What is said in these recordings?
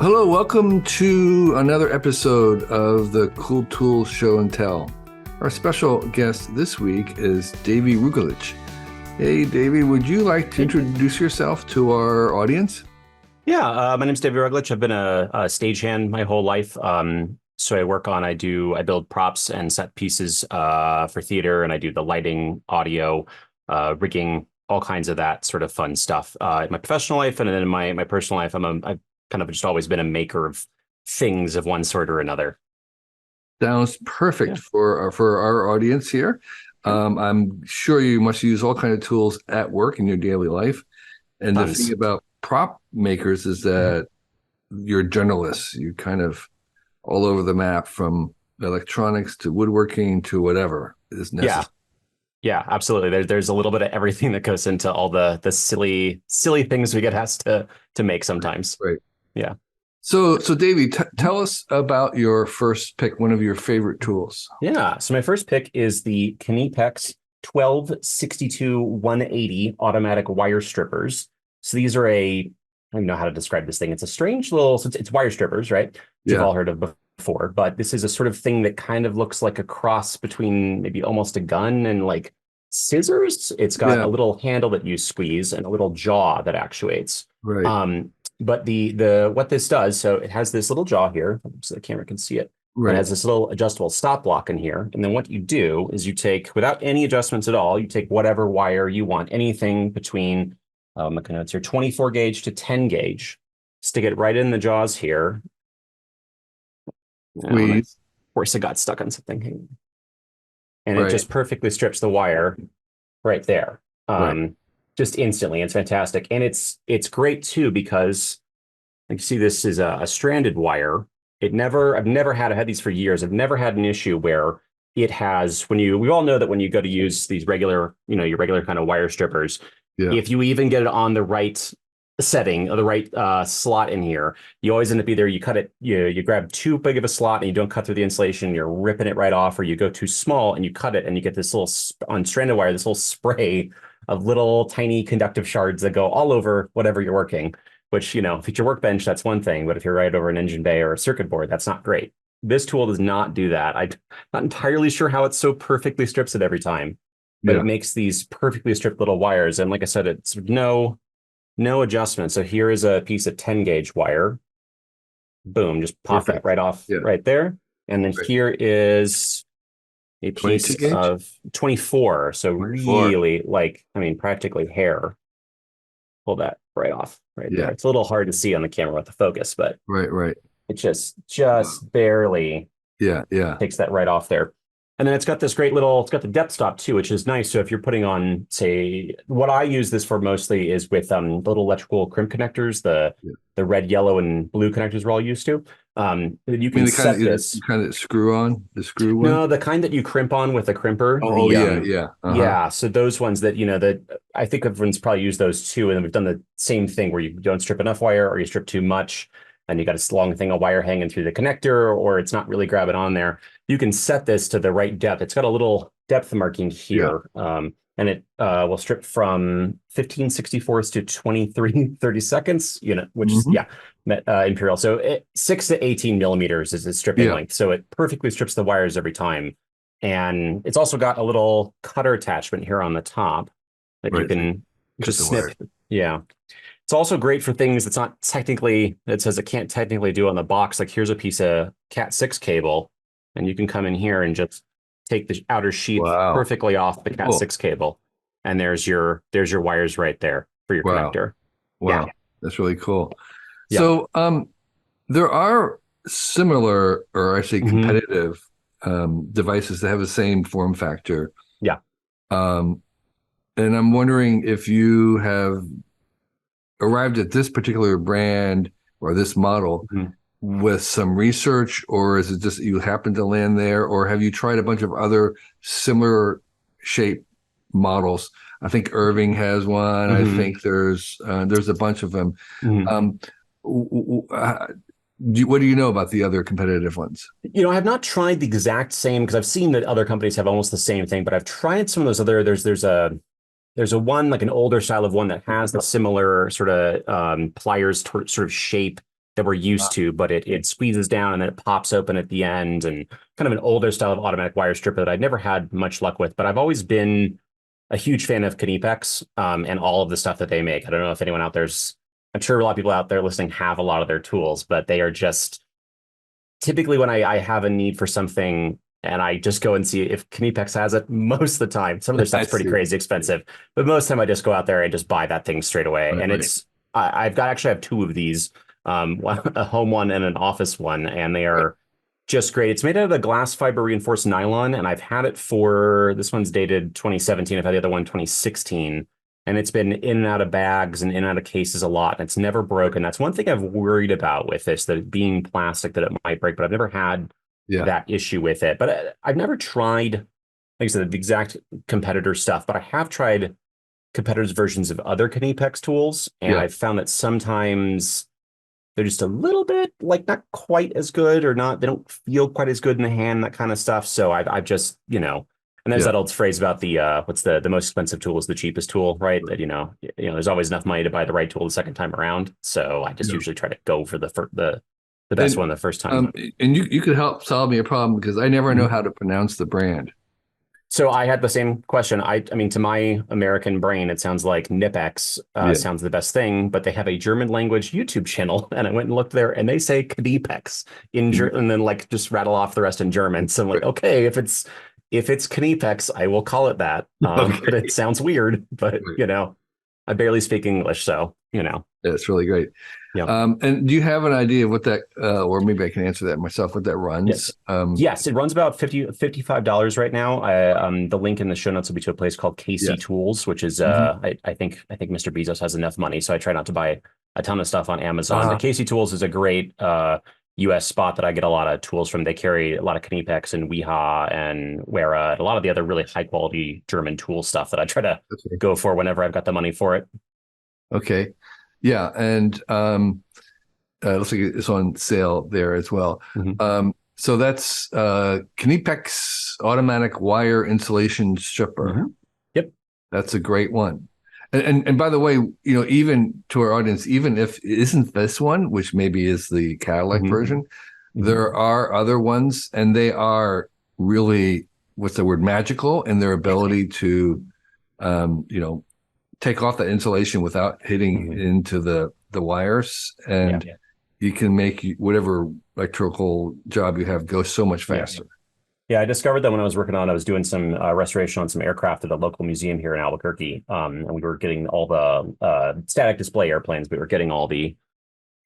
Hello, welcome to another episode of the Cool Tools Show and Tell. Our special guest this week is Davey Rogulich. Hey, Davey, would you like to introduce yourself to our audience? Yeah, my name's Davey Rogulich. I've been a stagehand my whole life. So I build props and set pieces for theater, and I do the lighting, audio, rigging, all kinds of that sort of fun stuff. In my professional life and then in my personal life, I've kind of just always been a maker of things of one sort or another. Sounds perfect for our audience here. I'm sure you must use all kinds of tools at work in your daily life. And Tons. The thing about prop makers is that you're generalists. You kind of all over the map, from electronics to woodworking to whatever is necessary. Yeah, absolutely. There's a little bit of everything that goes into all the silly things we get asked to make sometimes. Right. Yeah. So Davey, tell us about your first pick, one of your favorite tools. Yeah. So my first pick is the Knipex 1262-180 automatic wire strippers. So these are I don't know how to describe this thing. It's a strange little, so it's wire strippers, right? You've all heard of before, but this is a sort of thing that kind of looks like a cross between maybe almost a gun and like scissors. It's got a little handle that you squeeze and a little jaw that actuates. Right. But what this does, so it has this little jaw here, so the camera can see it. Right. It has this little adjustable stop block in here. And then what you do is you take, without any adjustments at all, you take whatever wire you want, anything between, looking at your 24 gauge to 10 gauge, stick it right in the jaws here. Of course, it got stuck on something. And it just perfectly strips the wire right there. Just instantly. It's fantastic. And it's great too, because like you see, this is a stranded wire. I've had these for years. I've never had an issue where it has, we all know that when you go to use these regular, your regular kind of wire strippers, if you even get it on the right setting or the right slot in here, you always end up either you cut it, you grab too big of a slot and you don't cut through the insulation, you're ripping it right off, or you go too small and you cut it and you get this little on stranded wire, this little spray of little tiny conductive shards that go all over whatever you're working, which, if it's your workbench, that's one thing. But if you're right over an engine bay or a circuit board, that's not great. This tool does not do that. I'm not entirely sure how it so perfectly strips it every time, but it makes these perfectly stripped little wires. And like I said, it's no adjustment. So here is a piece of 10 gauge wire. Boom, just pop that right off right there. And then here is a piece of 24. So 24. Really practically hair. Pull that right off right there. It's a little hard to see on the camera with the focus, but it just barely takes that right off there. And then it's got this great it's got the depth stop too, which is nice. So if you're putting on, say, what I use this for mostly is with the little electrical crimp connectors, the red, yellow, and blue connectors we're all used to. You can set this. The kind that screw on, the screw one? No, the kind that you crimp on with a crimper. Yeah. So those ones that, that I think everyone's probably used those too. And then we've done the same thing where you don't strip enough wire or you strip too much. And you got a long thing of wire hanging through the connector, or it's not really grabbing on there. You can set this to the right depth. It's got a little depth marking here, and it will strip from 15/64 to 23/32, which is imperial. So 6 to 18 millimeters is its stripping length. So it perfectly strips the wires every time. And it's also got a little cutter attachment here on the top that you can just snip. Yeah. It's also great for things that's not technically, it says it can't technically do on the box. Like here's a piece of Cat 6 cable, and you can come in here and just take the outer sheath perfectly off the Cat 6 cable. And there's your wires right there for your connector. Wow. Yeah. That's really cool. Yeah. So there are similar, or actually competitive devices that have the same form factor. Yeah. And I'm wondering if you have arrived at this particular brand or this model with some research, or is it just you happen to land there, or have you tried a bunch of other similar shape models? I think Irving has one. I think there's a bunch of them. What do you know about the other competitive ones? I have not tried the exact same, because I've seen that other companies have almost the same thing, but I've tried some of those other, there's a one, like an older style of one that has the similar sort of pliers sort of shape that we're used to, but it squeezes down and then it pops open at the end, and kind of an older style of automatic wire stripper that I'd never had much luck with. But I've always been a huge fan of Knipex and all of the stuff that they make. I don't know if anyone out there's, I'm sure a lot of people out there listening have a lot of their tools, but they are just typically when I have a need for something and I just go and see if Knipex has it most of the time. Some of their stuff's pretty crazy expensive, but most of the time I just go out there and just buy that thing straight away. And it's, I've got actually have two of these, a home one and an office one, and they are just great. It's made out of a glass fiber reinforced nylon, and I've had it for, this one's dated 2017. I've had the other one 2016, and it's been in and out of bags and in and out of cases a lot, and it's never broken. That's one thing I've worried about with this, that being plastic, that it might break, but I've never had that issue with it. But I've never tried, like I said, the exact competitor stuff, but I have tried competitors' versions of other Knipex tools, and I've found that sometimes they're just a little bit like not quite as good, or not, they don't feel quite as good in the hand, that kind of stuff. So I've just, you know, and there's that old phrase about the what's the most expensive tool is the cheapest tool, right? That, you know, there's always enough money to buy the right tool the second time around. So I just usually try to go for the best one the first time. And you could help solve me a problem, because I never know how to pronounce the brand. So I had the same question. I mean, to my American brain, it sounds like Knipex sounds the best thing, but they have a German language YouTube channel, and I went and looked there, and they say Knipex in German, and then like just rattle off the rest in German. So I'm like, okay, if it's Knipex, I will call it that. But it sounds weird, but you know, I barely speak English, so you know. That's really great. Yeah. And do you have an idea of what that, or maybe I can answer that myself, what that runs? Yes, it runs about $55 right now. The link in the show notes will be to a place called KC Tools, which is I think Mr. Bezos has enough money, so I try not to buy a ton of stuff on Amazon. But KC Tools is a great US spot that I get a lot of tools from. They carry a lot of Knipex and Weha and Wera and a lot of the other really high quality German tool stuff that I try to go for whenever I've got the money for it. Okay. Yeah, and looks like it's on sale there as well. So that's Knipex automatic wire insulation stripper. Yep, that's a great one. And by the way, you know, even to our audience, even if it isn't this one, which maybe is the Cadillac version, there are other ones, and they are really, what's the word, magical in their ability to, you know, take off that insulation without hitting into the wires, and you can make whatever electrical job you have go so much faster. Yeah, I discovered that when I was doing some restoration on some aircraft at a local museum here in Albuquerque, and we were getting all the static display airplanes. We were getting all the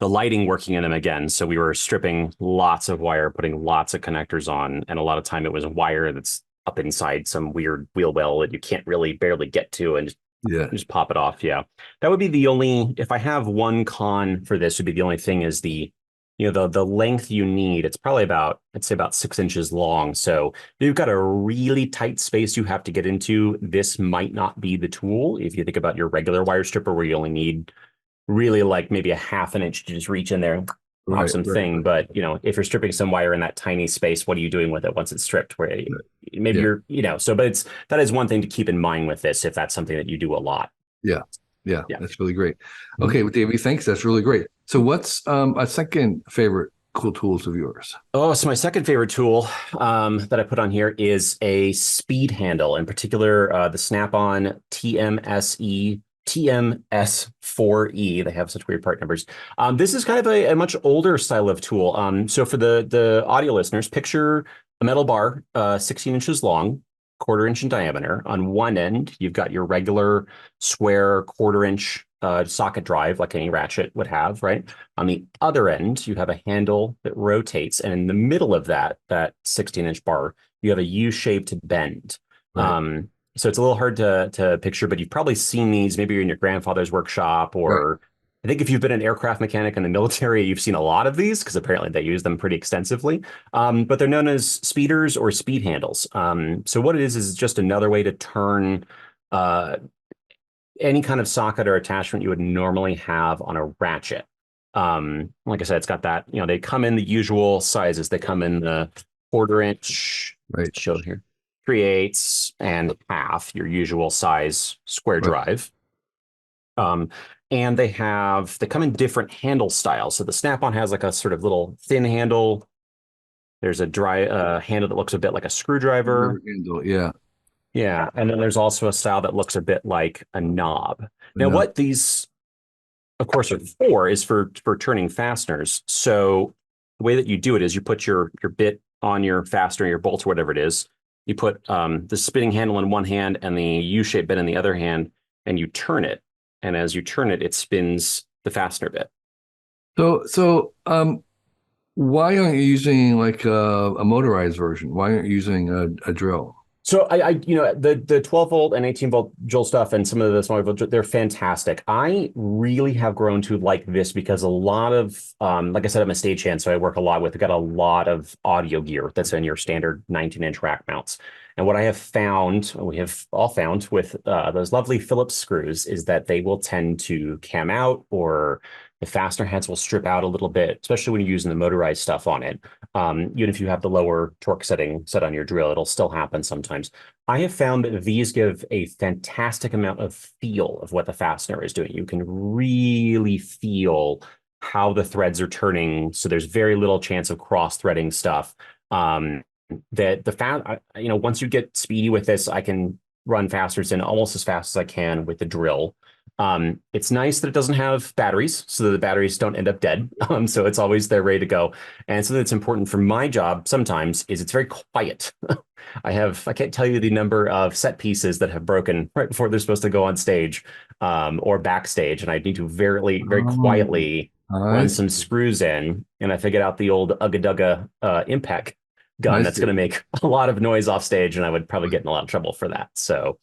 lighting working in them again. So we were stripping lots of wire, putting lots of connectors on, and a lot of time it was wire that's up inside some weird wheel well that you can't really barely get to, and just pop it off. Yeah, that would be the only, if I have one con for this, would be the only thing is the, you know, the length you need. It's probably about, I'd say about 6 inches long. So if you've got a really tight space you have to get into, this might not be the tool. If you think about your regular wire stripper where you only need really like maybe a half an inch to just reach in there and pop something. But, you know, if you're stripping some wire in that tiny space, what are you doing with it once it's stripped? Where maybe you're, you know, so, but that is one thing to keep in mind with this, if that's something that you do a lot. Yeah, that's really great. Okay, well, Davey, thanks. That's really great. So what's a second favorite cool tools of yours? Oh, so my second favorite tool that I put on here is a speed handle, in particular, the Snap-on TMS4E. They have such weird part numbers. This is kind of a much older style of tool. So for the audio listeners, picture a metal bar, 16 inches long, 1/4 inch in diameter. On one end, you've got your regular square 1/4 inch socket drive, like any ratchet would have, right? On the other end, you have a handle that rotates, and in the middle of that 16 inch bar, you have a U-shaped bend. So it's a little hard to picture, but you've probably seen these. Maybe you're in your grandfather's workshop, or I think if you've been an aircraft mechanic in the military, you've seen a lot of these, because apparently they use them pretty extensively. But they're known as speeders or speed handles. So what it is just another way to turn any kind of socket or attachment you would normally have on a ratchet. Like I said, it's got that, you know, they come in the usual sizes. They come in the 1/4 inch, show here, 3/8 and half, your usual size square drive. And they come in different handle styles. So the Snap-on has like a sort of little thin handle. There's a dry handle that looks a bit like a screwdriver. Handle, yeah. Yeah. And then there's also a style that looks a bit like a knob. Now, No. what these, of course, are for is for turning fasteners. So the way that you do it is you put your bit on your fastener, your bolt, or whatever it is. You put the spinning handle in one hand and the U-shaped bit in the other hand, and you turn it. And as you turn it, it spins the fastener bit. So why aren't you using like a motorized version? Why aren't you using a drill? So the 12 volt and 18 volt Joule stuff and some of the smaller volt, they're fantastic. I really have grown to like this because a lot of, like I said, I'm a stagehand, so I work a lot with, I've got a lot of audio gear that's in your standard 19-inch rack mounts. And what I have found, we have all found with those lovely Phillips screws is that they will tend to cam out, or the fastener heads will strip out a little bit, especially when you're using the motorized stuff on it. Even if you have the lower torque setting set on your drill, it'll still happen sometimes. I have found that these give a fantastic amount of feel of what the fastener is doing. You can really feel how the threads are turning. So there's very little chance of cross-threading stuff. Once you get speedy with this, I can run fasteners in almost as fast as I can with the drill. It's nice that it doesn't have batteries, so that the batteries don't end up dead. So it's always there ready to go. And something that's important for my job sometimes is it's very quiet. I can't tell you the number of set pieces that have broken right before they're supposed to go on stage, or backstage, and I need to very quietly run some screws in, and I figured out the old Ugga Dugga impact gun that's going to make a lot of noise off stage, and I would probably get in a lot of trouble for that. So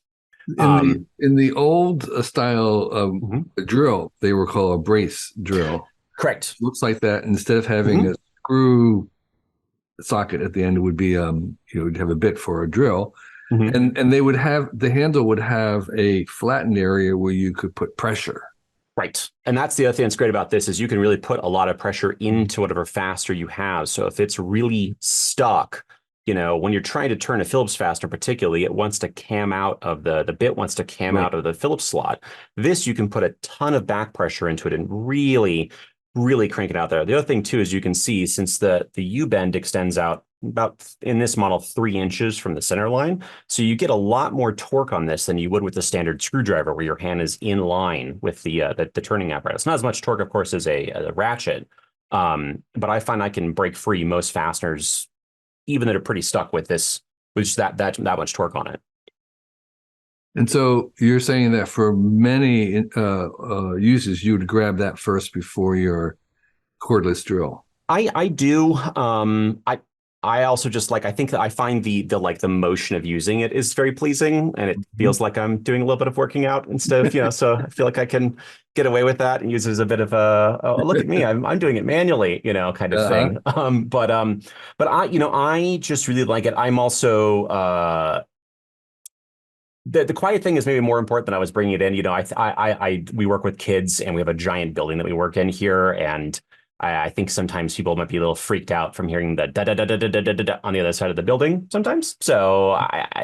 in the old style of drill, they were called a brace drill. Correct. Looks like that. Instead of having a screw socket at the end, it would be you'd have a bit for a drill, and they would have, the handle would have a flattened area where you could put pressure. Right. And that's the other thing that's great about this is you can really put a lot of pressure into whatever fastener you have. So if it's really stuck, when you're trying to turn a Phillips fastener, particularly, it wants to cam out of the bit wants to cam out of the Phillips slot. This, you can put a ton of back pressure into it and really, really crank it out there. The other thing too is you can see, since the U-bend extends out about, in this model, 3 inches from the center line. So you get a lot more torque on this than you would with the standard screwdriver, where your hand is in line with the turning apparatus. Not as much torque, of course, as a ratchet. But I find I can break free most fasteners, even that are pretty stuck with this, with just that much torque on it. And so you're saying that for many uses, you would grab that first before your cordless drill. I do. I also just I think that I find the motion of using it is very pleasing, and it feels like I'm doing a little bit of working out instead of, so I feel like I can get away with that and use it as a bit of a look at me, I'm doing it manually, kind of thing. But I just really like it. I'm also the quiet thing is maybe more important than I was bringing it in. We work with kids, and we have a giant building that we work in here, and I think sometimes people might be a little freaked out from hearing the da da da da da da da on the other side of the building sometimes. So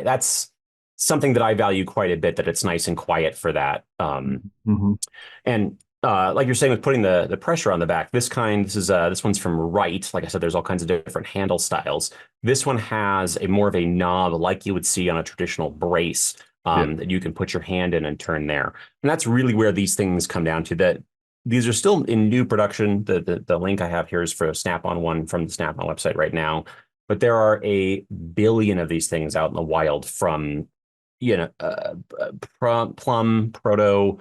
that's something that I value quite a bit, that it's nice and quiet for that. And like you're saying with putting the pressure on the back, this one's from Wright. Like I said, there's all kinds of different handle styles. This one has more of a knob like you would see on a traditional brace, that you can put your hand in and turn there. And that's really where these things come down to, that these are still in new production. The link I have here is for a Snap-on one from the Snap-on website right now. But there are a billion of these things out in the wild, from Plum, Proto,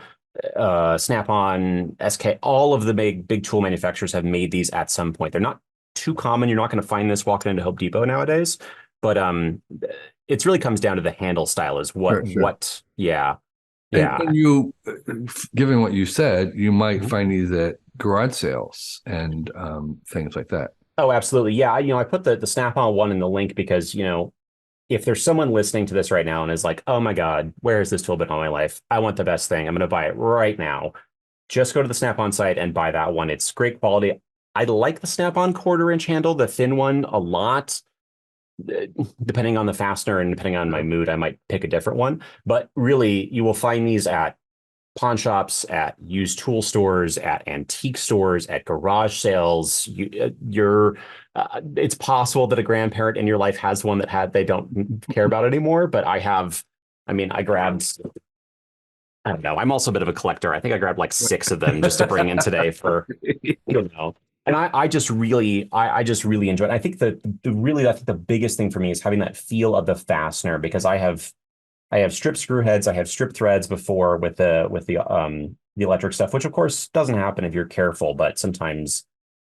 Snap-on, SK. All of the big tool manufacturers have made these at some point. They're not too common. You're not going to find this walking into Home Depot nowadays. But it really comes down to the handle style, is what. Yeah. And you, given what you said, you might find these at garage sales and things like that. Oh, absolutely. Yeah. I put the Snap-on one in the link because, if there's someone listening to this right now and is like, oh my God, where has this tool been all my life? I want the best thing. I'm going to buy it right now. Just go to the Snap-on site and buy that one. It's great quality. I like the Snap-on 1/4-inch handle, the thin one, a lot. Depending on the fastener and depending on my mood, I might pick a different one. But really, you will find these at pawn shops, at used tool stores, at antique stores, at garage sales. It's possible that a grandparent in your life has one that they don't care about anymore, but I grabbed, I don't know. I'm also a bit of a collector. I think I grabbed like 6 of them just to bring in today for, I don't know. And I just really enjoy it. I think I think the biggest thing for me is having that feel of the fastener, because I have strip screw heads, I have strip threads before with the electric stuff, which of course doesn't happen if you're careful, but sometimes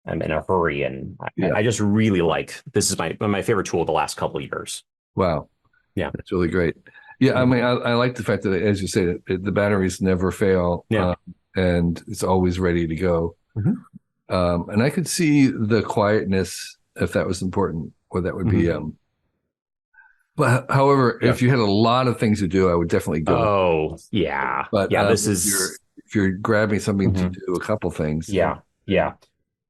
I'm in a hurry, and I just really like, this is my favorite tool of the last couple of years. Wow. Yeah. That's really great. Yeah. I mean, I like the fact that, as you say, the batteries never fail, and it's always ready to go. And I could see the quietness, if that was important, or that would be, but however, if you had a lot of things to do, I would definitely go. Oh, yeah. But if you're grabbing something to do a couple things. Yeah.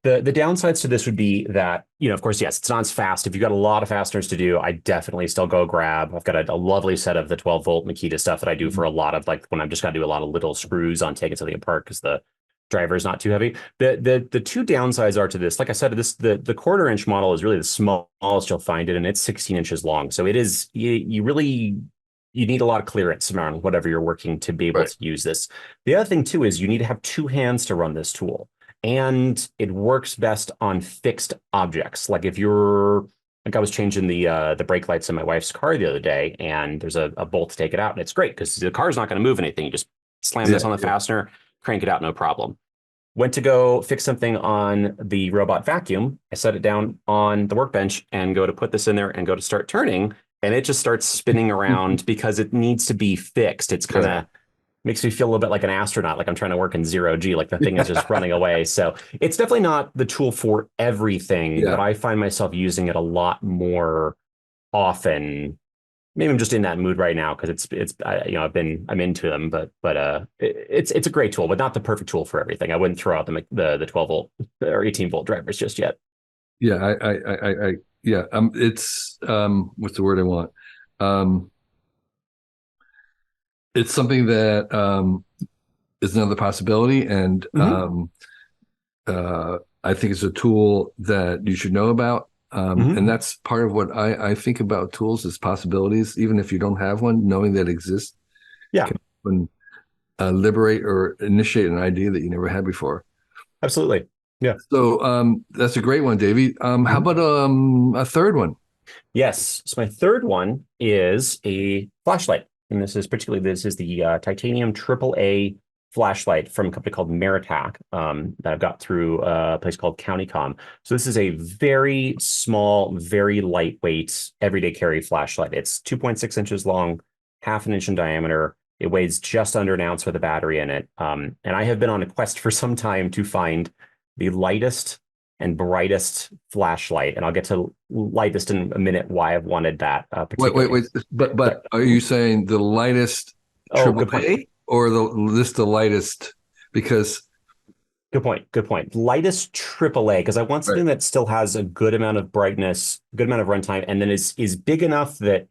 The downsides to this would be that, of course, yes, it's not as fast. If you've got a lot of fasteners to do, I definitely still go grab. I've got a lovely set of the 12-volt Makita stuff that I do for a lot of, like, when I'm just got to do a lot of little screws on taking something apart because the driver is not too heavy. The two downsides are to this. Like I said, the 1/4-inch model is really the smallest you'll find it, and it's 16 inches long. So it is, you need a lot of clearance around whatever you're working to be able to use this. The other thing too is you need to have 2 hands to run this tool, and it works best on fixed objects. Like if you're, like, I was changing the brake lights in my wife's car the other day, and there's a bolt to take it out, and it's great because the car's not going to move anything. You just slam this on the fastener, crank it out, no problem. Went to go fix something on the robot vacuum. I set it down on the workbench and go to put this in there and go to start turning, and it just starts spinning around because it needs to be fixed. It's kind of makes me feel a little bit like an astronaut, like I'm trying to work in 0G, like the thing is just running away. So it's definitely not the tool for everything, but I find myself using it a lot more often. Maybe I'm just in that mood right now because I'm into them, but it's a great tool, but not the perfect tool for everything. I wouldn't throw out the 12-volt or 18-volt drivers just yet. Yeah, it's what's the word I want? It's something that is another possibility, and I think it's a tool that you should know about. And that's part of what I think about tools is possibilities, even if you don't have one, knowing that it exists. Can liberate or initiate an idea that you never had before. Absolutely. Yeah. So that's a great one, Davey. How about a third one? Yes. So my third one is a flashlight. And this is the titanium AAA flashlight from a company called Maratac that I've got through a place called CountyCom. So this is a very small, very lightweight, everyday carry flashlight. It's 2.6 inches long, 1/2 inch in diameter. It weighs just under an ounce with a battery in it. And I have been on a quest for some time to find the lightest and brightest flashlight. And I'll get to lightest in a minute, why I've wanted that. Wait. But are you saying the lightest AAA? Or the lightest, because good point. Lightest AAA, because I want something that still has a good amount of brightness, good amount of runtime, and then is big enough that,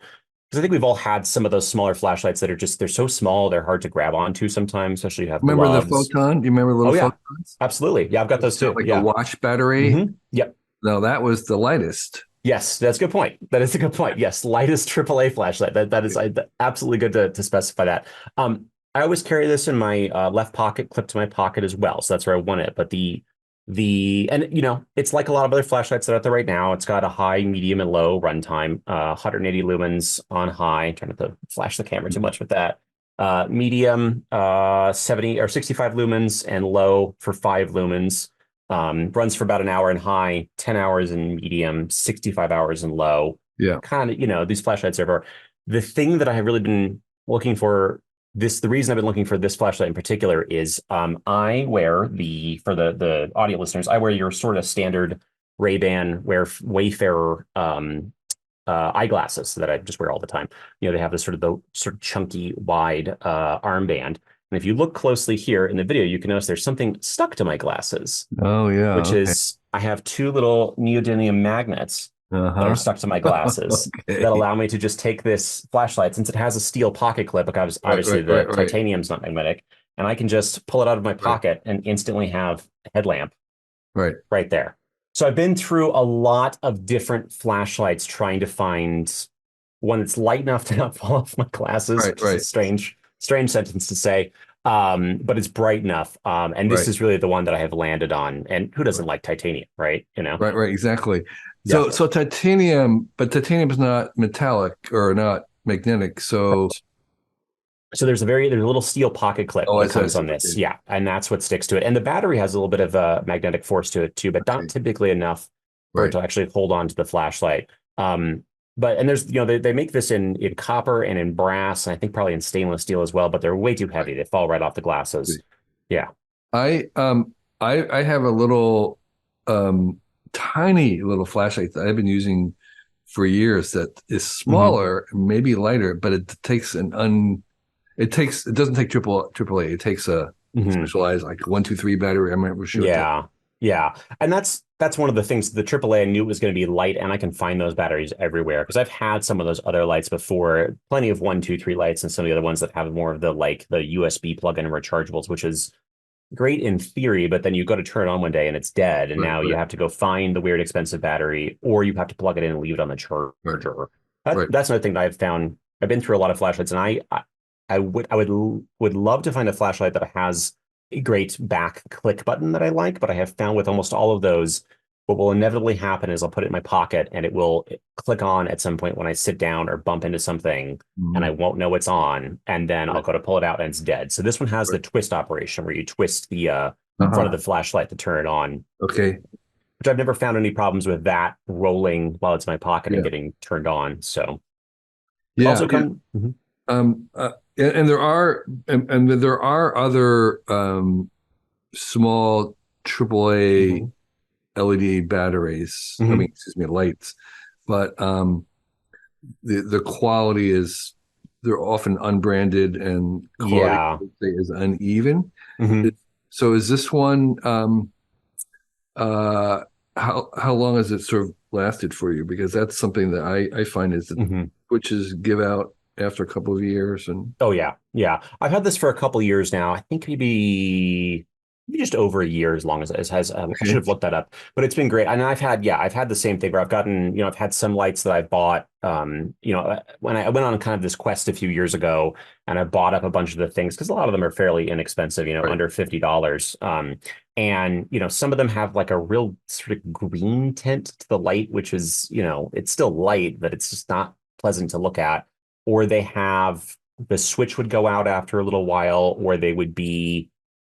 because I think we've all had some of those smaller flashlights that are they're so small they're hard to grab onto sometimes, especially if you have remember gloves. The photon? Do you remember the little photons? Absolutely. Yeah, I've got those too. Like a watch battery. Yep. No, that was the lightest. Yes, that's a good point. That is a good point. Yes, lightest AAA flashlight. That is absolutely good to specify that. I always carry this in my left pocket, clipped to my pocket as well. So that's where I want it. But it's like a lot of other flashlights that are out there right now. It's got a high, medium, and low runtime, 180 lumens on high. I'm trying not to flash the camera too much with that. Medium, 70 or 65 lumens, and low for 5 lumens. Runs for about an hour in high, 10 hours in medium, 65 hours in low. Yeah. Kind of, these flashlights are the thing that I have really been looking for. The reason I've been looking for this flashlight in particular is I wear for the audio listeners, I wear your sort of standard Ray-Ban Wayfarer eyeglasses that I just wear all the time. They have this sort of chunky wide armband. And if you look closely here in the video, you can notice there's something stuck to my glasses. Oh yeah. Which is, I have 2 little neodymium magnets that are stuck to my glasses that allow me to just take this flashlight, since it has a steel pocket clip, because obviously the titanium's not magnetic, and I can just pull it out of my pocket and instantly have a headlamp right there. So I've been through a lot of different flashlights trying to find one that's light enough to not fall off my glasses, which is a strange sentence to say, but it's bright enough. And this is really the one that I have landed on. And who doesn't like titanium, right? You know? Right, exactly. So titanium, but titanium is not metallic or not magnetic. So so there's a little steel pocket clip that comes on this. Yeah. And that's what sticks to it. And the battery has a little bit of a magnetic force to it too, but not typically enough for it to actually hold on to the flashlight. But there's, they make this in copper and in brass, and I think probably in stainless steel as well, but they're way too heavy. They fall right off the glasses. Yeah. I have a little tiny little flashlight that I've been using for years that is smaller, maybe lighter, but it doesn't take AAA. It takes a specialized like 1, 2, 3 battery. I'm not sure. Yeah. And that's one of the things. The AAA, I knew it was going to be light, and I can find those batteries everywhere because I've had some of those other lights before, plenty of 1, 2, 3 lights, and some of the other ones that have more of the USB plug-in and rechargeables, which is great in theory, but then you go to turn it on one day and it's dead, and now you have to go find the weird expensive battery, or you have to plug it in and leave it on the charger. That's another thing that I've found. I've been through a lot of flashlights, and I would love to find a flashlight that has a great back click button that I like, but I have found with almost all of those, what will inevitably happen is I'll put it in my pocket and it will click on at some point when I sit down or bump into something, and I won't know it's on, and then I'll go to pull it out and it's dead. So this one has the twist operation where you twist the front of the flashlight to turn it on. Okay. Which I've never found any problems with that rolling while it's in my pocket and getting turned on. So also come. And there are other small AAA LED batteries. I mean, lights, but the quality they're often unbranded and quality is uneven. So is this one? How long has it sort of lasted for you? Because that's something that I find is that switches give out after a couple of years. And I've had this for a couple of years now. I think maybe just over a year, as long as it has. I should have looked that up, but it's been great. And I've had the same thing where I've gotten, I've had some lights that I've bought, when I went on kind of this quest a few years ago, and I bought up a bunch of the things because a lot of them are fairly inexpensive, under $50. And, some of them have like a real sort of green tint to the light, which is, it's still light, but it's just not pleasant to look at. Or they have the switch would go out after a little while, or they would be,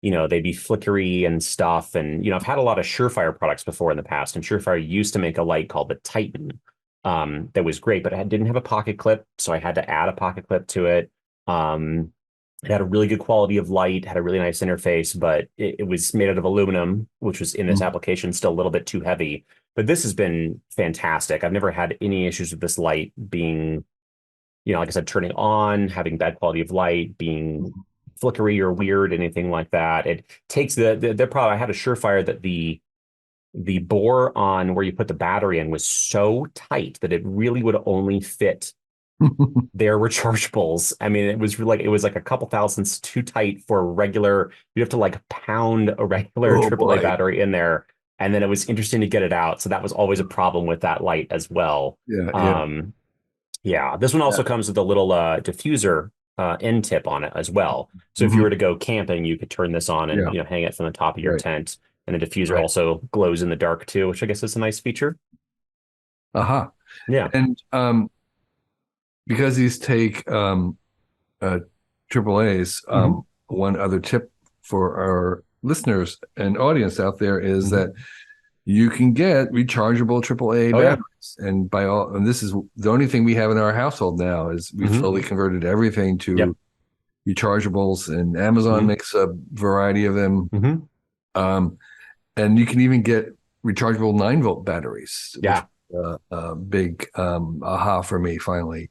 they'd be flickery and stuff. And, I've had a lot of Surefire products before in the past, and Surefire used to make a light called the Titan that was great, but it didn't have a pocket clip. So I had to add a pocket clip to it. It had a really good quality of light, had a really nice interface, but it was made out of aluminum, which was in this application still a little bit too heavy. But this has been fantastic. I've never had any issues with this light being, like I said, turning on, having bad quality of light, being flickery or weird, anything like that. It takes the problem. I had a Surefire that the bore on where you put the battery in was so tight that it really would only fit their rechargeables. I mean, it was like a couple thousandths too tight for regular. You have to like pound a regular AAA battery in there. And then it was interesting to get it out. So that was always a problem with that light as well. This one also comes with a little diffuser end tip on it as well. So if you were to go camping, you could turn this on and hang it from the top of your tent. And the diffuser also glows in the dark too, which I guess is a nice feature. Yeah. And because these take AAAs, one other tip for our listeners and audience out there is that you can get rechargeable AAA batteries. And and this is the only thing we have in our household now is we've slowly converted everything to rechargeables, and Amazon makes a variety of them. And you can even get rechargeable 9-volt batteries. Big aha for me finally.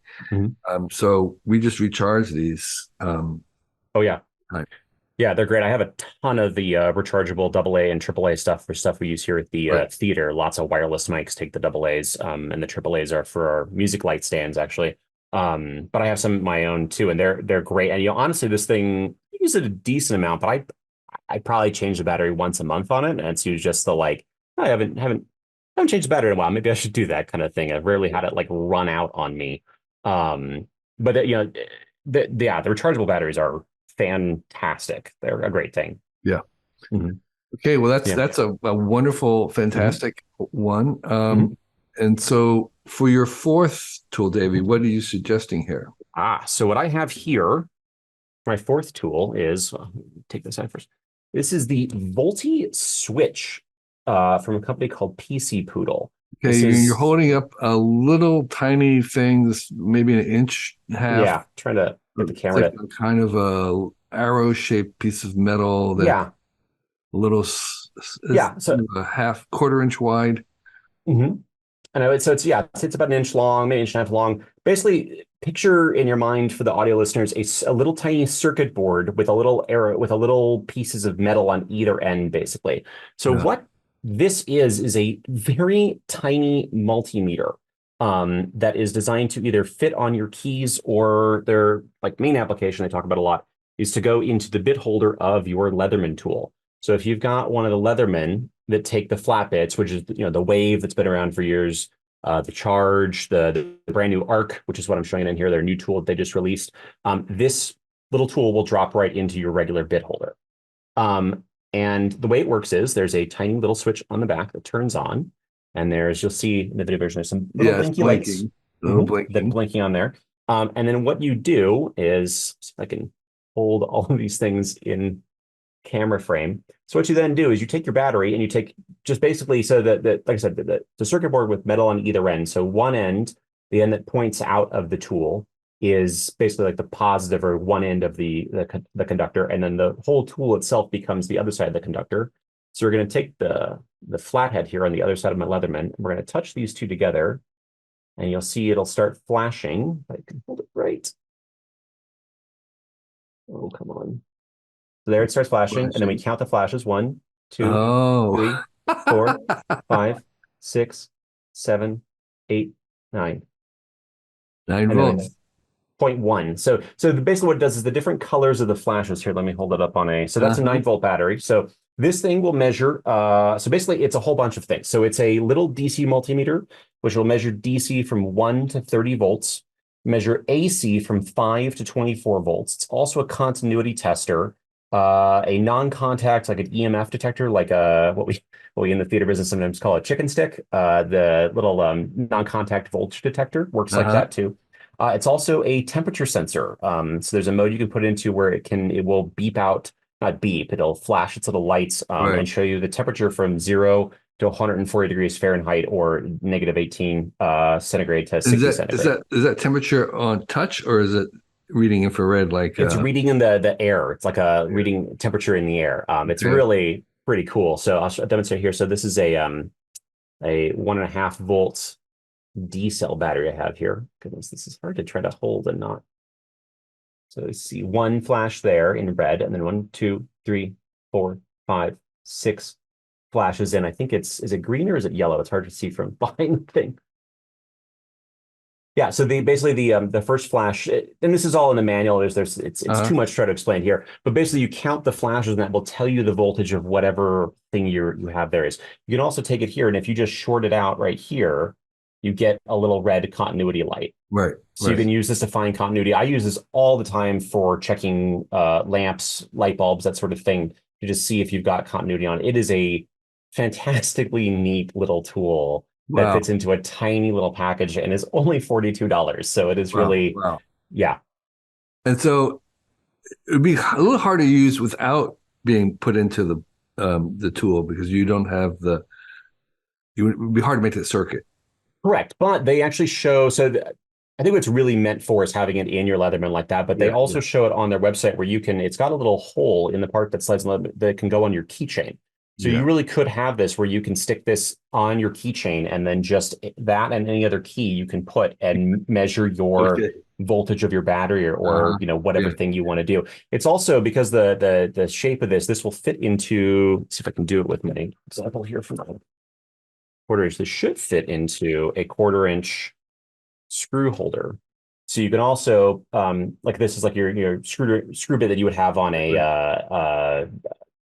So we just recharge these. Yeah, they're great. I have a ton of the rechargeable AA and AAA stuff for stuff we use here at the theater. Lots of wireless mics take the AA's, and the AAA's are for our music light stands, actually. But I have some of my own too, and they're great. And honestly, this thing, use it a decent amount, but I probably change the battery once a month on it, and it's usually just the like, I haven't changed the battery in a while. Maybe I should do that kind of thing. I've rarely had it like run out on me. But you know, the rechargeable batteries are fantastic. They're a great thing. Yeah. Okay, well that's a wonderful, fantastic one. And so for your fourth tool, Davey, what are you suggesting here? So what I have here, my fourth tool is, take this out first. This is the Volty switch from a company called PC Poodle. Okay, you're holding up a little tiny thing, this maybe an inch and a half. Yeah, trying to get the camera. Like kind of a arrow-shaped piece of metal that a little, so a quarter inch wide. I know it's about an inch long, maybe an inch and a half long. Basically, picture in your mind for the audio listeners a little tiny circuit board with a little arrow with a little pieces of metal on either end, basically. So what this is a very tiny multimeter that is designed to either fit on your keys, or their like main application I talk about a lot is to go into the bit holder of your Leatherman tool. So if you've got one of the Leatherman that take the flat bits, which is the Wave that's been around for years, the Charge, the brand new Arc, which is what I'm showing in here, their new tool that they just released. This little tool will drop right into your regular bit holder. And the way it works is there's a tiny little switch on the back that turns on, and you'll see in the video version, there's some little blinky lights, blinking on there. And then what you do is, if I can hold all of these things in camera frame. So what you then do is you take your battery and you take just basically, so that like I said, the circuit board with metal on either end. So one end, the end that points out of the tool, is basically like the positive or one end of the conductor, and then the whole tool itself becomes the other side of the conductor. So we're going to take the flathead here on the other side of my Leatherman, and we're going to touch these two together, and you'll see it'll start flashing. I can hold it right. Oh, come on. So there it starts flashing, and then we count the flashes. 1, 2, 3, 4, 5, 6, 7, 8, 9. 9 volts. 0.1. So basically what it does is the different colors of the flashes here. Let me hold it up on so that's a 9 volt battery. So this thing will measure, so basically it's a whole bunch of things. So it's a little DC multimeter, which will measure DC from 1 to 30 volts, measure AC from 5 to 24 volts. It's also a continuity tester, a non-contact, like an EMF detector, like what we in the theater business sometimes call a chicken stick. The little non-contact voltage detector works like that too. It's also a temperature sensor. So there's a mode you can put into where it will beep out, not beep, it'll flash its little lights and show you the temperature from 0 to 140 degrees Fahrenheit or negative 18 centigrade to 60 centigrade. Is that temperature on touch, or is it reading infrared? Like it's reading in the air. It's like a reading temperature in the air. It's really pretty cool. So I'll demonstrate here. So this is a 1.5 volts D cell battery I have here. Goodness, this is hard to try to hold and not. So you see one flash there in red, and then 1, 2, 3, 4, 5, 6 flashes in. I think is it green or is it yellow? It's hard to see from behind the thing. Yeah, so basically the first flash, and this is all in the manual. It's too much to try to explain here, but basically you count the flashes, and that will tell you the voltage of whatever thing you have there is. You can also take it here, and if you just short it out right here, you get a little red continuity light. Right. So you can use this to find continuity. I use this all the time for checking lamps, light bulbs, that sort of thing, to just see if you've got continuity on. It is a fantastically neat little tool that fits into a tiny little package and is only $42. So it is really, yeah. And so it would be a little hard to use without being put into the tool, because you don't have it would be hard to make the circuit. Correct, but they actually show, I think what it's really meant for is having it in your Leatherman like that, but they also show it on their website where it's got a little hole in the part that slides that can go on your keychain. So you really could have this where you can stick this on your keychain, and then just that and any other key you can put and measure your voltage of your battery or whatever thing you want to do. It's also, because the shape of this will fit into, let's see if I can do it with my example here from the quarter inch. This should fit into a 1/4 inch screw holder. So you can also like this is like your screw bit that you would have on a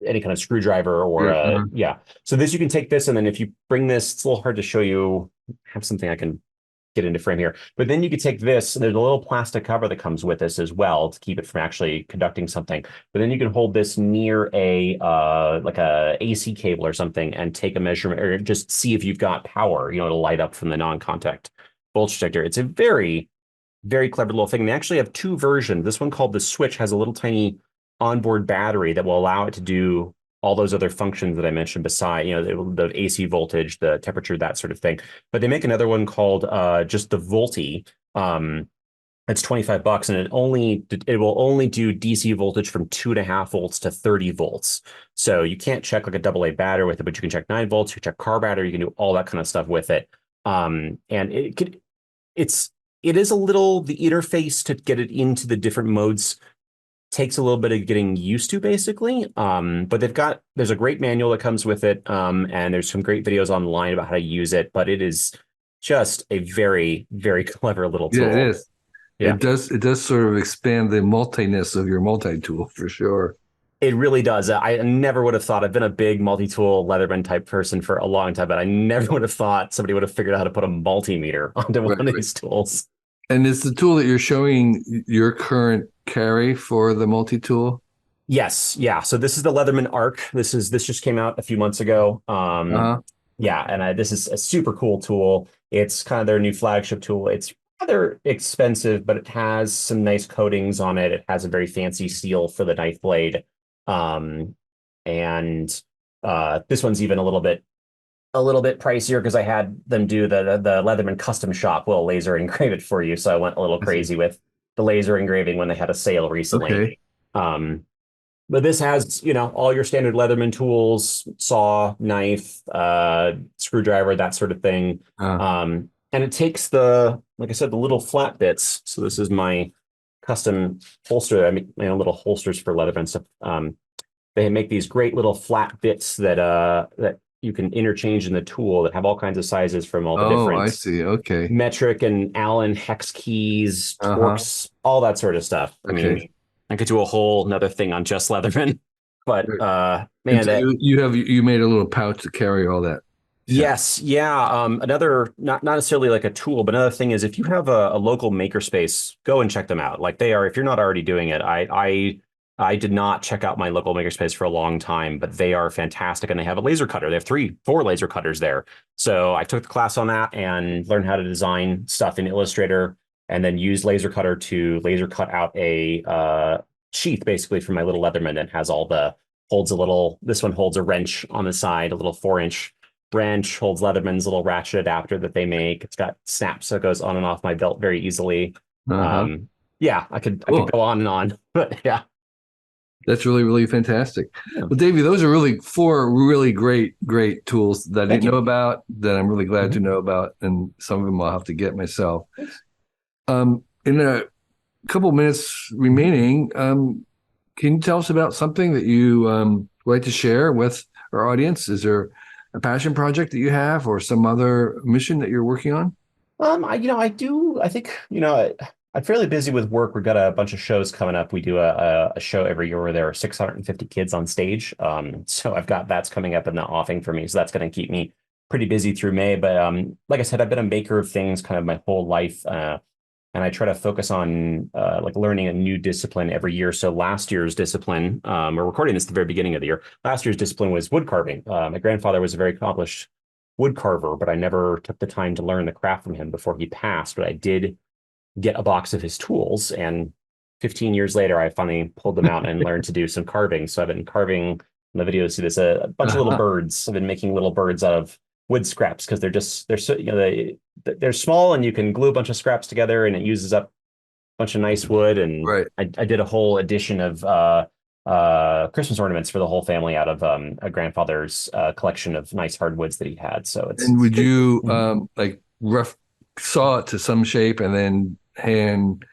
any kind of screwdriver or yeah. So this you can take this and then if you bring this, it's a little hard to show you. I have something I can get into frame here. But then you could take this, and there's a little plastic cover that comes with this as well to keep it from actually conducting something. But then you can hold this near a like a AC cable or something and take a measurement or just see if you've got power, you know, to light up from the non-contact voltage detector. It's a very, very clever little thing. They actually have two versions. This one called the Switch has a little tiny onboard battery that will allow it to do all those other functions that I mentioned beside, you know, the AC voltage, the temperature, that sort of thing. But they make another one called just the Volty. It's $25 and it will only do DC voltage from 2.5 volts to 30 volts. So you can't check like a AA battery with it, but you can check 9 volts, you can check car battery, you can do all that kind of stuff with it. And it is a little, the interface to get it into the different modes takes a little bit of getting used to basically. But there's a great manual that comes with it. And there's some great videos online about how to use it, but it is just a very, very clever little tool. Yeah, it is. Yeah. It does sort of expand the multiness of your multi-tool for sure. It really does. I never would have thought. I've been a big multi-tool Leatherman type person for a long time, but I never would have thought somebody would have figured out how to put a multimeter onto one of these tools. And is the tool that you're showing your current carry for the multi-tool? Yes. Yeah. So this is the Leatherman Arc. This just came out a few months ago. Yeah. And this is a super cool tool. It's kind of their new flagship tool. It's rather expensive, but it has some nice coatings on it. It has a very fancy seal for the knife blade. And this one's even a little bit pricier because I had them do the Leatherman custom shop will laser engrave it for you. So I went a little crazy with the laser engraving when they had a sale recently. Okay. But this has, you know, all your standard Leatherman tools, saw, knife, screwdriver, that sort of thing. And it takes like I said, the little flat bits. So this is my custom holster. I make my own little holsters for Leatherman stuff. They make these great little flat bits that you can interchange in the tool that have all kinds of sizes from all the different I see. Okay. metric and Allen hex keys, torques, all that sort of stuff. I mean, I could do a whole another thing on just Leatherman, but man, so you made a little pouch to carry all that. Yes, yeah. Another not necessarily like a tool, but another thing is if you have a local makerspace, go and check them out. Like they are, if you're not already doing it, I did not check out my local makerspace for a long time, but they are fantastic and they have a laser cutter. They have 4 laser cutters there. So I took the class on that and learned how to design stuff in Illustrator and then use laser cutter to laser cut out a sheath basically for my little Leatherman that has this one holds a wrench on the side, a little 4-inch wrench, holds Leatherman's little ratchet adapter that they make. It's got snaps so it goes on and off my belt very easily. Yeah, I could go on and on, but yeah. That's really, really fantastic. Yeah. Well, Davey, those are 4 really great tools that I didn't know about that I'm really glad to know about. And some of them I'll have to get myself. In a couple minutes remaining, can you tell us about something that you would like to share with our audience? Is there a passion project that you have or some other mission that you're working on? I think, I'm fairly busy with work. We've got a bunch of shows coming up. We do a show every year where there are 650 kids on stage. So that's coming up in the offing for me. So that's going to keep me pretty busy through May. But like I said, I've been a maker of things kind of my whole life. And I try to focus on like learning a new discipline every year. So last year's discipline, we're recording this at the very beginning of the year. Last year's discipline was wood carving. My grandfather was a very accomplished wood carver, but I never took the time to learn the craft from him before he passed. But I did get a box of his tools, and 15 years later I finally pulled them out and learned to do some carving. So I've been carving, in the video see this, a bunch of little birds. I've been making little birds out of wood scraps because they're so they're small and you can glue a bunch of scraps together and it uses up a bunch of nice wood. And I did a whole edition of Christmas ornaments for the whole family out of a grandfather's collection of nice hardwoods that he had. So it's would you like saw it to some shape and then hand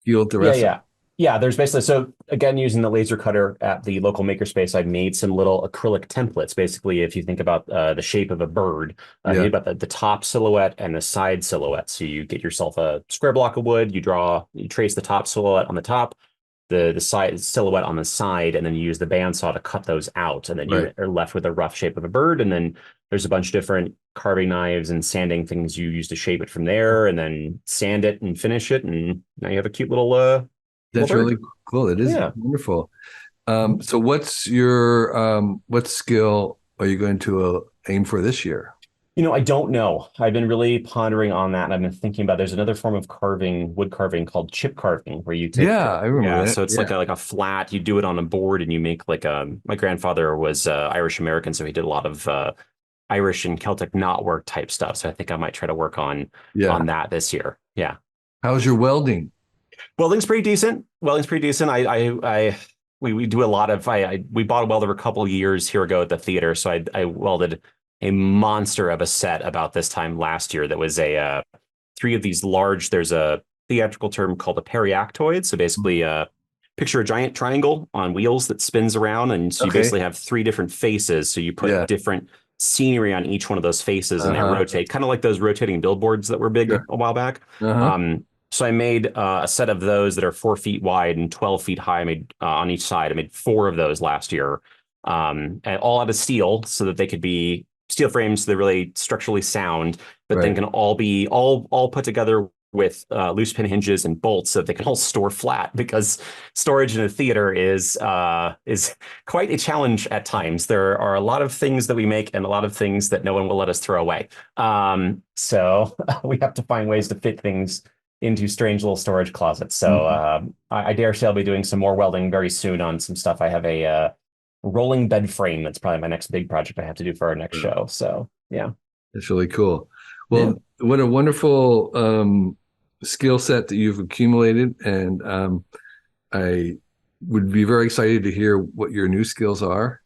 healed the rest? Yeah. Yeah, there's basically, so again, using the laser cutter at the local makerspace, I made some little acrylic templates. Basically, if you think about the shape of a bird, you Yeah. think about the top silhouette and the side silhouette. So you get yourself a square block of wood, you trace the top silhouette on the top, the side silhouette on the side, and then you use the bandsaw to cut those out. And then you Right. are left with a rough shape of a bird. And then there's a bunch of different carving knives and sanding things you use to shape it from there, and then sand it and finish it. And now you have a cute little That's bird. really cool. It is Yeah. wonderful. So what's your what skill are you going to aim for this year? I don't know. I've been really pondering on that, and I've been thinking about there's another form of wood carving called chip carving, where you take Yeah, I remember yeah, that. so it's Yeah. like a flat, you do it on a board and you make like my grandfather was Irish American, so he did a lot of Irish and Celtic knotwork type stuff. So I think I might try to work Yeah. on that this year. Yeah. How's your welding? Welding's pretty decent. Welding's pretty decent. We do a lot of we bought a welder a couple years here ago at the theater, so I welded a monster of a set about this time last year. That was a three of these large. There's a theatrical term called a periactoid. So basically, picture a giant triangle on wheels that spins around, and so you Okay. basically have three different faces. So you put Yeah. different scenery on each one of those faces, and they Uh-huh. rotate, kind of like those rotating billboards that were big Sure. a while back. Uh-huh. So I made a set of those that are 4 feet wide and 12 feet high. I made on each side. I made four of those last year, and all out of steel, so that they could be steel frames. So they're really structurally sound, but then Right. can all be all put together with loose pin hinges and bolts, so that they can all store flat. Because storage in a theater is quite a challenge at times. There are a lot of things that we make and a lot of things that no one will let us throw away. So we have to find ways to fit things into strange little storage closets. So I dare say I'll be doing some more welding very soon on some stuff. I have a rolling bed frame. That's probably my next big project I have to do for our next show. So yeah. That's really cool. Well, what a wonderful skill set that you've accumulated. And I would be very excited to hear what your new skills are.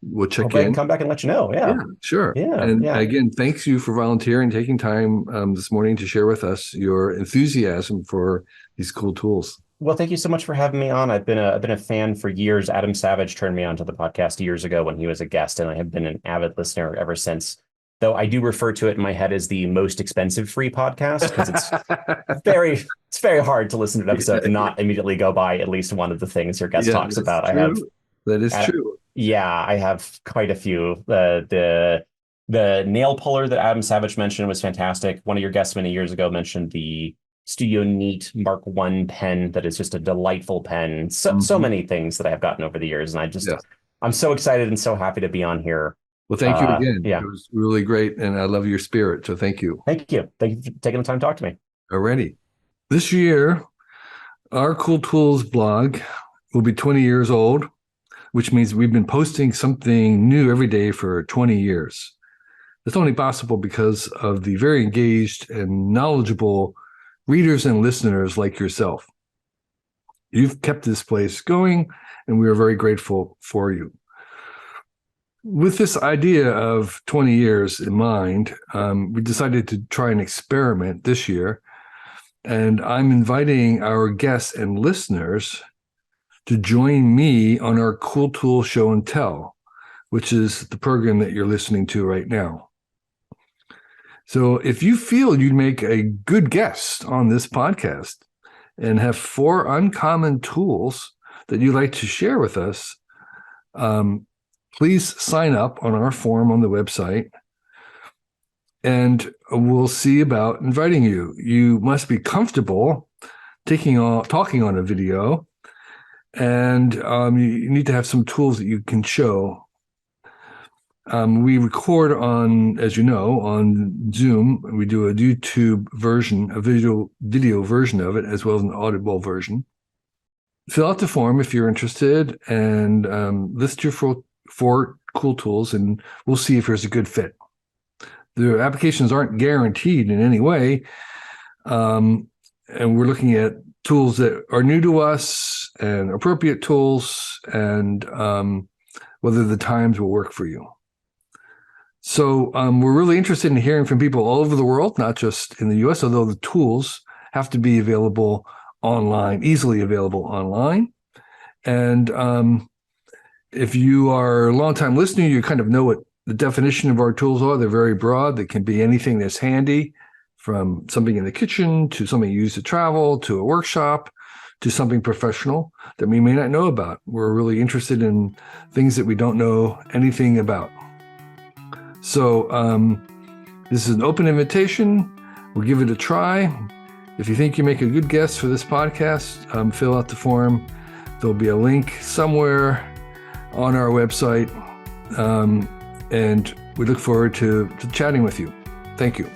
We'll check Hope I can in. come back and let you know. Yeah, Yeah. sure. Yeah. And Yeah. again, thanks you for volunteering, taking time this morning to share with us your enthusiasm for these cool tools. Well, thank you so much for having me on. I've been a fan for years. Adam Savage turned me onto the podcast years ago when he was a guest, and I have been an avid listener ever since. Though I do refer to it in my head as the most expensive free podcast, because it's very hard to listen to an episode and not immediately go by at least one of the things your guest Yeah, talks that's about. true. That is true. Yeah, I have quite a few. The nail puller that Adam Savage mentioned was fantastic. One of your guests many years ago mentioned the Studio Neat Mark I pen that is just a delightful pen. So many things that I have gotten over the years, and I'm so excited and so happy to be on here. Well, thank you again. Yeah. It was really great, and I love your spirit. So thank you. Thank you. Thank you for taking the time to talk to me. Alrighty. This year, our Cool Tools blog will be 20 years old, which means we've been posting something new every day for 20 years. It's only possible because of the very engaged and knowledgeable readers and listeners like yourself. You've kept this place going, and we are very grateful for you. With this idea of 20 years in mind, we decided to try an experiment this year, and I'm inviting our guests and listeners to join me on our Cool Tool Show and Tell, which is the program that you're listening to right now. So if you feel you'd make a good guest on this podcast and have 4 uncommon tools that you'd like to share with us, please sign up on our form on the website, and we'll see about inviting you. You must be comfortable talking on a video, and you need to have some tools that you can show. We record on, as you know, on Zoom. We do a YouTube version, a video version of it, as well as an audible version. Fill out the form if you're interested, and list your 4 cool tools, and we'll see if there's a good fit. The applications aren't guaranteed in any way, and we're looking at tools that are new to us and appropriate tools, and whether the times will work for you. So we're really interested in hearing from people all over the world, not just in the US, although the tools have to be available online, easily available online. And if you are a longtime listener, you kind of know what the definition of our tools are. They're very broad. They can be anything that's handy, from something in the kitchen to something you use to travel, to a workshop, to something professional that we may not know about. We're really interested in things that we don't know anything about. So this is an open invitation. We'll give it a try. If you think you make a good guest for this podcast, fill out the form. There'll be a link somewhere on our website. And we look forward to chatting with you. Thank you.